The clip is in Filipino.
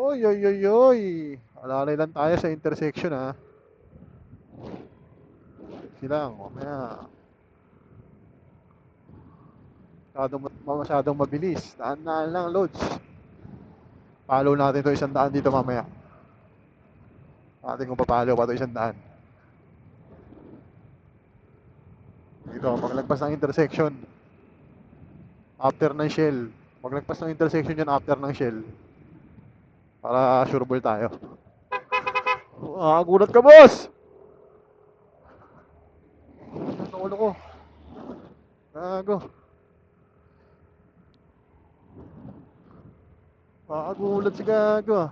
Oy, oy, oy, oy. Alalay lang tayo sa intersection ha. Silang, mamaya. Masyadong mabilis. Daan-daan lang, Lods. Follow natin to 100 dito mamaya. Atin kung papalo pa to 100. Dito, paglagpas ng intersection. After ng Shell. Paglagpas ng intersection yan after ng Shell. Para sure ball tayo. Gulat ka, boss! Ang ulo ko. Gago. Gulat si Gago ah.